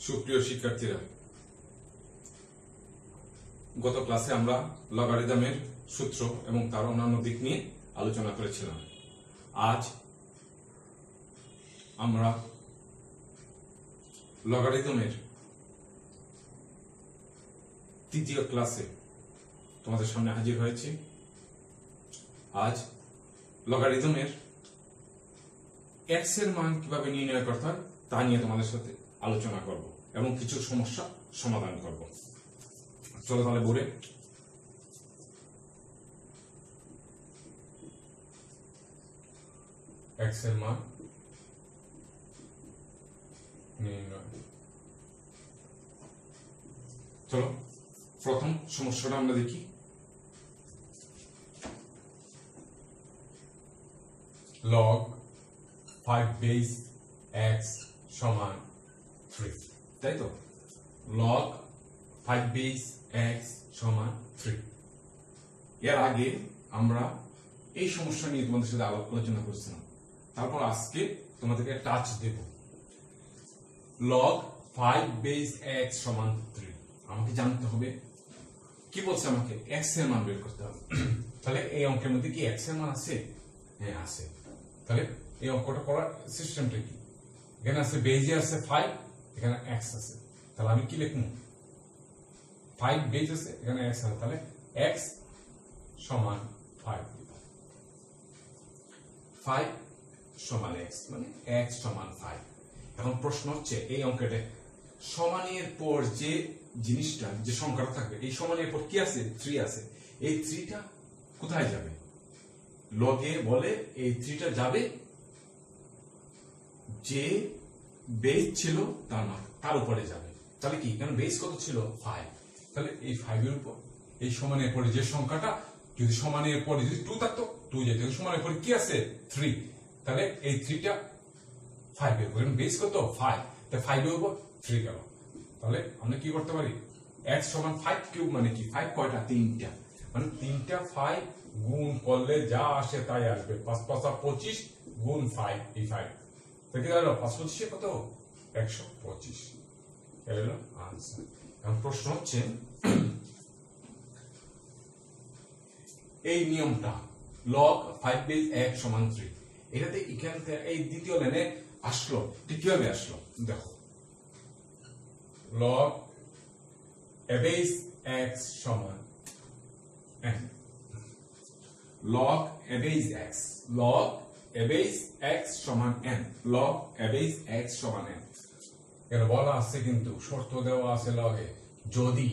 সুপ্রিয় শিক্ষার্থীরা, গত ক্লাসে আমরা লগারিদমের সূত্র এবং তার অন্যান্য দিক নিয়ে আলোচনা করেছিলাম। আজ আমরা লগারিদমের তৃতীয় ক্লাসে তোমাদের সামনে হাজির হয়েছি। আজ লগারিদমের x এর মান কিভাবে নির্ণয় করতে হয় তা নিয়ে তোমাদের সাথে আলোচনা করব এবং কিছু সমস্যা সমাধান করব। চলো তাহলে বোর্ডে x এর মান নির্ণয়। চলো প্রথম সমস্যাটা আমরা দেখি। log 5 বেস x সমান 3, তাই তো? log 5 বেস x সমান 3। এর আগে আমরা এই সমস্যা নিয়ে তোমাদের সাথে আলোচনা করেছিলাম। তারপর আজকে তোমাদেরকে টাচ দেব। log 5 বেস x সমান 3 আমাকে জানতে হবে, কি বলছে আমাকে x এর মান বের করতে হবে। তাহলে এই অঙ্কের মধ্যে কি x এর মান আছে? হ্যাঁ আছে। তাহলে এই অঙ্কটা করার সিস্টেমটা কি? এখানে আছে বেজে আছে 5, এখানে x আছে। তাহলে আমি কি লিখব? 5 বেজ আছে, এখানে x আছে, তাহলে x সমান 5 সমান x, মানে x সমান 5। এখন প্রশ্ন হচ্ছে এই অঙ্কটা সমানের পর যে জিনিসটা, যে সংখ্যাটা থাকবে, এই সমানের পর কি আছে? 3 আছে। এই 3টা কোথায় যাবে? লগে বলে এই 3টা যাবে যে বেস ছিল তার উপরে যাবে। তাহলে কি, কারণ বেস কত ছিল? 5। তাহলে এই 5 এর উপর এই সমানের পরে যে সংখ্যাটা, যদি সমানের পরে যদি 2 থাকতো 2 যেত, সমানের পরে কি আছে? 3। তাহলে এই 3টা 5 এর উপর, বেস কত? 5। তাহলে 5 এর উপর 3 গেল। তাহলে আমরা কি করতে পারি? x সমান 5 কিউব, মানে কি 5 কয়টা? 3টা, মানে 3টা 5 গুণ করলে যা আসে তাই আসবে। 5 5 25 গুণ 5, এই 5 দেখে গেল 5 25 কত? 125 এলো আনসার। এখন প্রশ্ন হচ্ছে এই নিয়মটা log 5 বেস x সমান 3, এটাতে এখান থেকে এই দ্বিতীয় লাইনে আসলো, ঠিক কিভাবে আসলো দেখো। log a বেস x সমান n, log a base x, log a base x সমান n, log a base x সমান n। এর বলা আছে কিন্তু শর্ত দেওয়া আছে লগে, যদি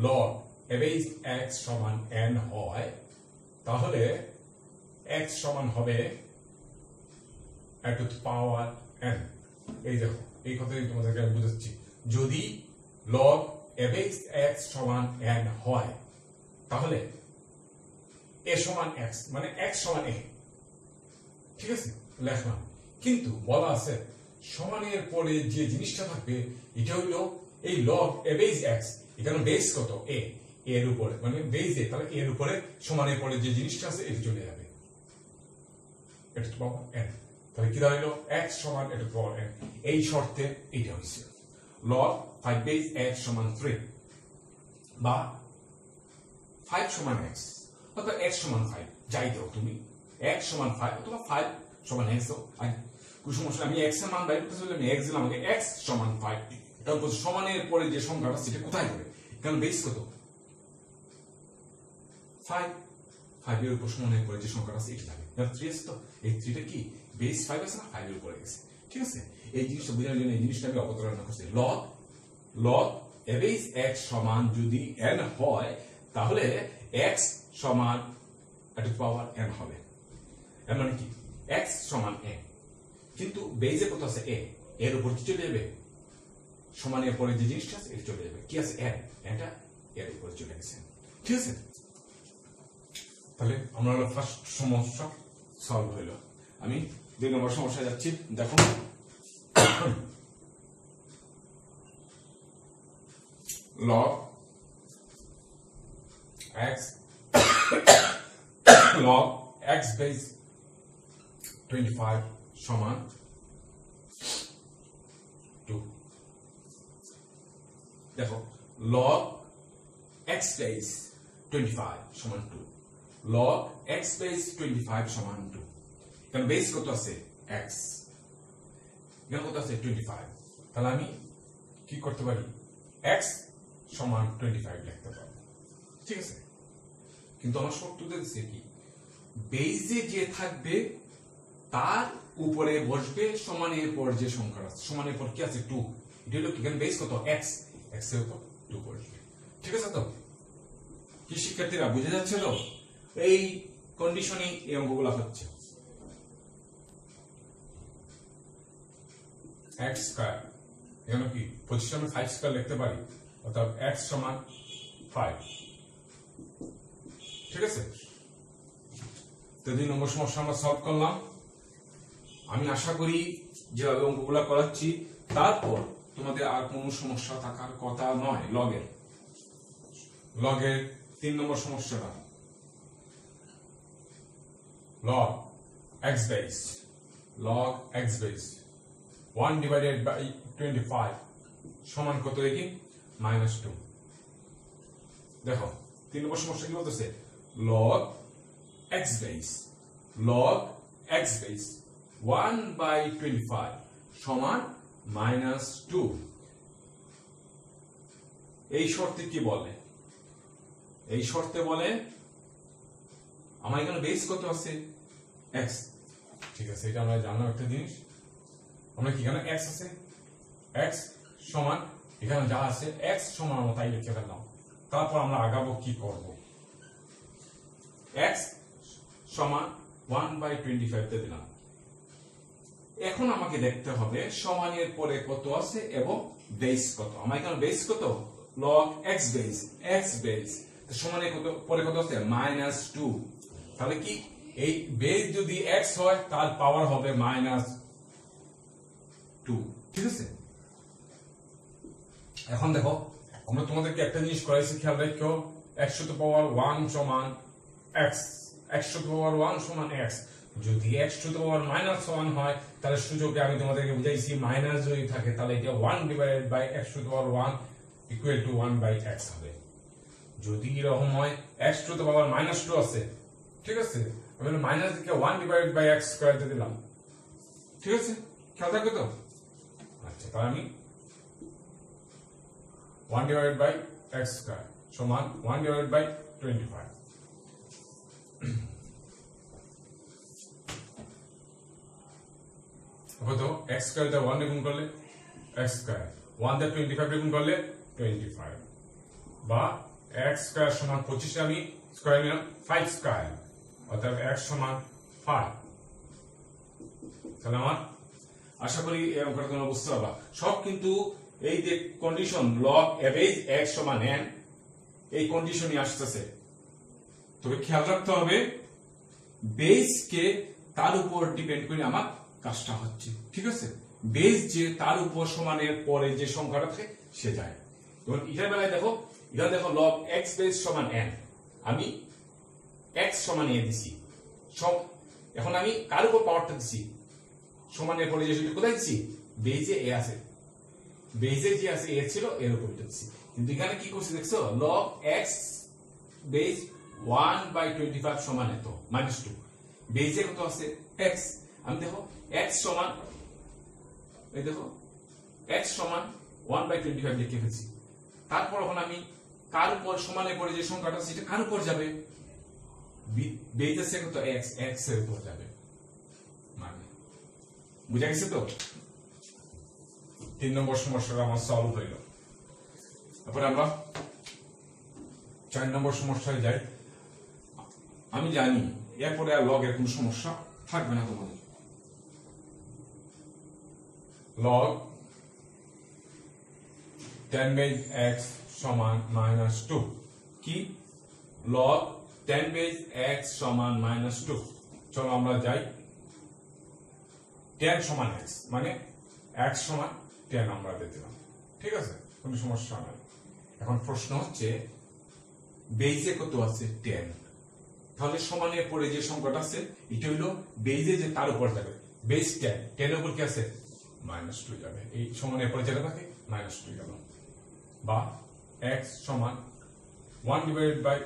log a বেস x সমান n হয় তাহলে x সমান হবে a to the power n। এই দেখো, এই কথাই তোমাদেরকে আমি বুঝাচ্ছি। যদি log a বেস x সমান n হয় তাহলে a সমান x, মানে x সমান a, ঠিক আছে, লেখলাম। কিন্তু বলা আছে সমানের পরে যে জিনিসটা থাকবে এটা হলো এই log a বেস x, এখানে বেস কত? a, এর উপরে, মানে বেস a, তাহলে এর উপরে সমানের পরে যে জিনিসটা আছে এটা চলে যাবে, এটা তো পাবো n। তাহলে কি দাঁড়ালো? x সমান এটা পাওয়ার n। এই শর্তে এটা হইছে log 5 বেস x সমান 3 বা 5 সমান x, অথবা x সমান 5, যাই দাও তুমি, x সমান 5 অথবা 5 সমান x দাও। কোন সমস্যা, আমি x এর মান বাইর করতে চাইলে আমি x দিলাম, আমাকে x সমান 5। তারপর সমানের পরে যে সংখ্যাটা সেটা কোথায় যাবে? কারণ বেস কত? 5 এর উপর সমানের পরে যে সংখ্যাটা আছে এটা যাবে। 3 আছে, তো এই 3টা কি বেস 5 আছে না, 5 এর উপরে গেছে, ঠিক আছে। এই জিনিসটা বোঝার জন্য এই জিনিসটা আমি অবতারণা করছি। log a বেস x সমান যদি n হয় তাহলে x সমান a টু পাওয়ার n হবে। এর মানে কি x সমান a, কিন্তু বেজে কত আছে? a, এর উপর কি চলে যাবে? সমানের পরে যে জিনিসটা আছে এটা চলে যাবে। কি আছে? n, এটা এর উপরে চলে গেছে, ঠিক আছে। তাহলে আমরা ফার্স্ট সমস্যা সলভ হইল। আমি 2 নম্বর সমস্যা যাচ্ছি। দেখো, log x log x base 25 সমান 2। দেখো log x বেস 25 সমান 2, log x বেস 25 সমান 2। কারণ বেস কত আছে x, এখানে কত আছে 25, তাহলে আমি কি করতে পারি x সমান 25 লিখতে পারবো, ঠিক আছে। কিন্তু আমার শর্ত দিয়েছে কি বেসে যে থাকবে তার উপরে বসবে সমানের পর যে সংখ্যা আছে, সমানের পর কি আছে 2, এটা হলো কি বেস কত x, x এর উপর 2 বসবে, ঠিক আছে। তো কি শিক্ষার্থীরা বুঝে যাচ্ছিল এই কন্ডিশনই এই অঙ্কগুলো হচ্ছে। x স্কয়ার এখানে কি 25 আমি 5 স্কয়ার লিখতে পারি, অর্থাৎ x সমান 5, ঠিক আছে। তো 2 নম্বর সমস্যা আমরা সলভ করলাম। আমি আশা করি যেভাবে অঙ্কগুলো করাচ্ছি তারপর তোমাদের আর কোনো সমস্যা থাকার কথা নয়। লগের 3 নম্বর সমস্যাটা log x base, log x base 1 divided by 25 সমান কত দেখি -2। দেখো 3 নম্বর সমস্যা কি বলতেছে log x base, log x base 1 by 25 সমান -2। এই শর্তে কি বলে, এই শর্তে বলে আমার এখানে বেস কত আছে x, ঠিক আছে। এটা আমরা জানলাম একটা জিনিস, আমরা কি এখানে x আছে, x সমান এখানে যা আছে x সমান আমরা তাই লিখে ফেললাম। তারপর আমরা আগাবো কি করব, x সমান 1 by 25 তে দিলাম। এখন আমাকে দেখতে হবে সমানের পরে কত আছে এবং বেস কত। আমার এখানে বেস কত log x base, x base সমানের কত পরে কত আছে -2, তাহলে কি এই বেস যদি x হয় তার পাওয়ার হবে -2, ঠিক আছে। এখন দেখো আমরা তোমাদেরকে একটা জিনিস করাইছি, খেয়াল রাখো x টু the power 1 সমান x, x to the power 1 সমান x। যদি x টু the power -1 হয় তাহলে সুযোগে আমি তোমাদেরকে বুঝাইছি মাইনাস যদি থাকে তাহলে এটা 1 divided by x to the power 1 equal to 1 by x হবে। যদি এরকম হয় x টু the power -2 আছে, ঠিক আছে, আমি মাইনাস দিকে 1 divided by x স্কয়ার দিয়ে দিলাম, ঠিক আছে, খেয়াল রাখো তো। আচ্ছা তাহলে আমি 1 divided by x স্কয়ার সমান 1 divided by 25। কত x স্কয়ার দিয়ে 1 গুণ করলে x স্কয়ার, 1 দিয়ে 25 গুণ করলে 25, বা x স্কয়ার সমান 25 আমি স্কয়ার নিলাম 5 স্কয়ার, অর্থাৎ x সমান 5। তাহলে আমার আশা করি এই অঙ্কটা তোমরা বুঝতে পারবা। সব কিন্তু এই যে কন্ডিশন log average x সমান n, এই কন্ডিশনই আসতেছে। তবে খেয়াল রাখতে হবে বেস কে তার উপর ডিপেন্ড করে আমার কাজটা হচ্ছে, ঠিক আছে। বেস যে তার উপর সমানের পরে যে সংখ্যাটা থাকে সে যায়। তখন এটার বেলায় দেখো, এখানে দেখো log x বেস সমান n, আমি x সমান a দিছি, এখন আমি কার উপর পাওয়ারটা দিছি সমানের পরে যে সেটা কোথায় দিছি বেজে a আছে, বেজে যে আছে a ছিল এর উপর দিছি। কিন্তু এখানে কি করছি দেখছো log x বেস 1 by 25 সমান এত -2, বেজে কত আছে x, আমি দেখো x সমান, এই দেখো x সমান 1 by 25 লিখে ফেলছি। তারপর এখন আমি কার উপর সমানের পরে যে সংখ্যাটা সেটা কার উপর যাবে, বেজে আছে কত x, x এর উপর যাবে, মানে বুঝা গেছে তো। 3 নম্বর সমস্যাটা আমার সলভ হইল। তারপরে আমরা 4 নম্বর সমস্যায় যাই। আমি জানি এরপরে আর লগ এর কোনো সমস্যা থাকবে না তোমাদের। log 10 base x সমান -2, কি log 10 base x সমান -2। চলো আমরা যাই 10 সমান x, মানে x সমান 10 আমরা দিয়ে দিলাম, ঠিক আছে, কোনো সমস্যা নাই। এখন প্রশ্ন হচ্ছে বেজে কত আছে 10, তাহলে সমানের পরে যে সংখ্যাটা আছে এটা হইলো বেজে যে তার উপর যাবে, বেস 10 এর উপর কি আছে -2 যাবে, এই সমানের পরে যেটা থাকে -2 গেল। বা x সমান 1 ডিভাইডেড বাই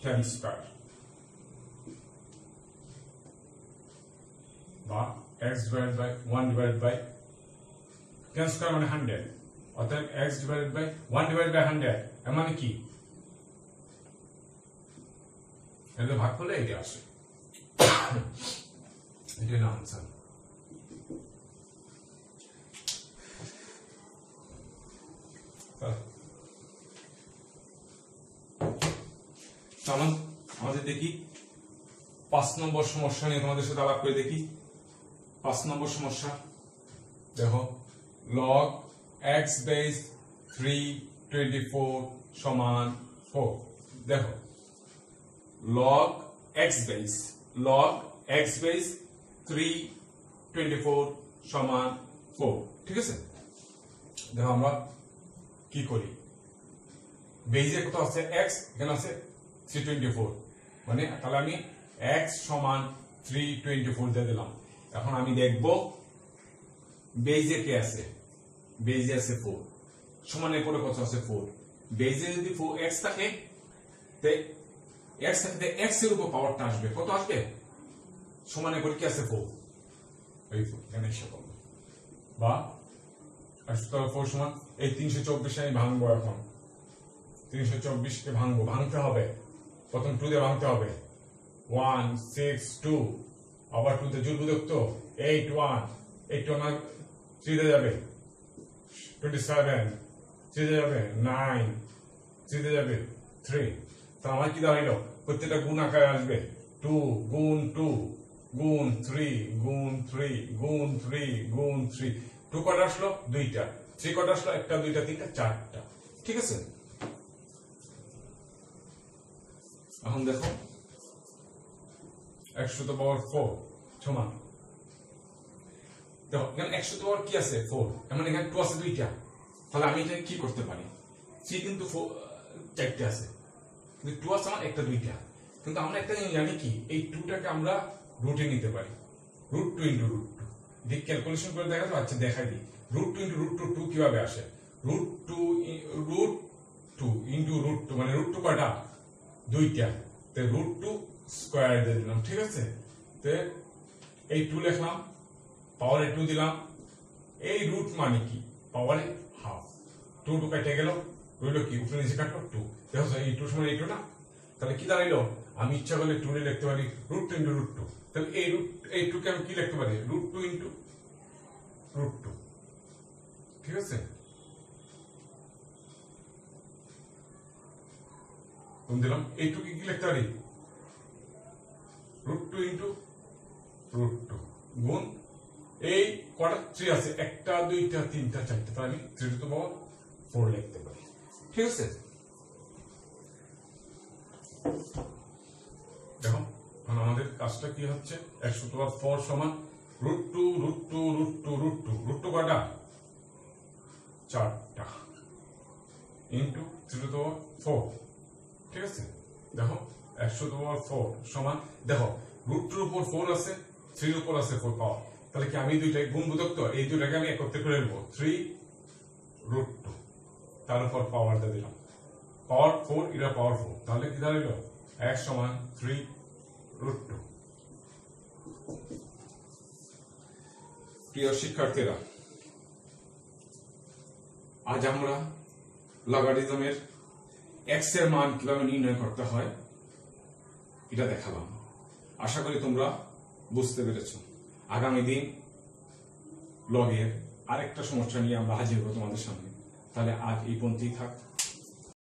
10 স্কয়ার বা x divided by 1 divided by 10 square মানে 100, অর্থাৎ x divided by 1 divided by 100 এর মানে কি, এটা ভাগ করলে এটা আসে, এটা না আনসার। আমাদের দেখি 5 নম্বর সমস্যা নিয়ে তোমাদের সাথে আলাপ করে দেখি। 5 নম্বর সমস্যা দেখো, log x বেস 324 সমান 4। দেখো log x বেস 324 সমান 4, ঠিক আছে। দেখো আমরা কি করি, বেজে কত আছে x, এখানে আছে 324, মানে তাহলে আমি x সমান 324 দিয়ে দিলাম। এখন আমি দেখব বেজে কে আছে, বেজে আছে 4, সমানের পরে কত আছে 4, বেজে যদি 4x থাকে তে x থাকতে x এর উপর পাওয়ারটা আসবে, কত আসবে, সমানের পরে কি আছে 4, এই 4 এখানে এসে পাবো, বা x তো 4 সমান এই 324 আমি ভাঙবো। এখন 324 কে ভাঙতে হবে, প্রথম 2 দিয়ে ভাঙতে হবে, 1 6 2, আবার 2 তে যুগ্মযুক্ত 8 1, 8 1 3 দিয়ে যাবে 27, 3 দিয়ে যাবে 9, 3 দিয়ে যাবে 3। তো আমার কি দাঁড়াইলো, প্রত্যেকটা গুণ আকারে আসবে, 2 গুণ 2 গুণ 3 গুণ 3 গুণ 3 গুণ 3, 2 কটা আসলো 2টা, 3 কটা আসলো 1টা 2টা 3টা 4টা, ঠিক আছে। এখন দেখো x টু দ্য পাওয়ার 4 সমান, দেখো এখানে x টু দ্য পাওয়ার কি আছে 4, মানে এখানে 2 আছে 2টা, তাহলে আমি এটা কি করতে পারি, 3 কিন্তু 4টা আছে, কিন্তু 2 আছে আমার 1টা 2টা, কিন্তু আমরা একটা জিনিস জানি কি, এই 2টাকে আমরা রুটে নিতে পারি, √2 × √2, দিক ক্যালকুলেশন করে দেখা যাবে। আচ্ছা দেখাই দিই, √2 × √2 কিভাবে আসে, √2 × √2 মানে √2 কয়টা, 2টা, তে √2 স্কয়ার দিয়ে দিলাম, ঠিক আছে। তে এই 2 লিখলাম, পাওয়ারে 2 দিলাম, এই রুট মানে কি, পাওয়ারে হাফ, 2 2 কেটে গেল, রইল কি, উপরে নিচে কাটলো 2, দেখো এই 2 সমান এই 2 না, তাহলে কি দাঁড়াইলো, আমি ইচ্ছা করলে 2 লিখতে পারি √2 × √2, তাহলে এই 2 কে আমি কি লিখতে পারি, √2 × √2, ঠিক আছে। কোন দিলাম, এই 2 কে কি লিখতে পারি, √2 × √2 গুণ এই কটা 3 আছে, 1টা 2টা 3টা 4টা, তাহলে আমি 3 টু দ্য পাওয়ার 4 লিখতে পারি, ঠিক আছে। দেখো আমাদের কাজটা কি হচ্ছে, x টু দ্য পাওয়ার 4 সমান √2 √2 √2 √2 √2 কটা, 4টা ইনটু 3 টু দ্য পাওয়ার 4, ঠিক আছে। দেখো x টু দ্য পাওয়ার 4 সমান, দেখো √2 এর উপর 4 আছে, 3 এর উপর আছে 4 পাওয়ার, তাহলে কি আমি দুইটাই গুণ বুঝতো, এই দুইটাকে আমি একত্রে করে নেব, 3 √2, তার উপর পাওয়ার দিয়ে দিলাম, পাওয়ার 4 এটা পাওয়ার 4, তাহলে কি দাঁড়াইলো, x সমান 3 √2। প্রিয় শিক্ষার্থীরা, আজ আমরা লগারিদমের x এর মান কিভাবে নির্ণয় করতে হয় এটা দেখালাম। আশা করি তোমরা বুঝতে পেরেছ। আগামী দিন লগের আরেকটা সমস্যা নিয়ে আমরা হাজির হবো তোমাদের সামনে। তাহলে আজ এই পর্যন্তই থাক।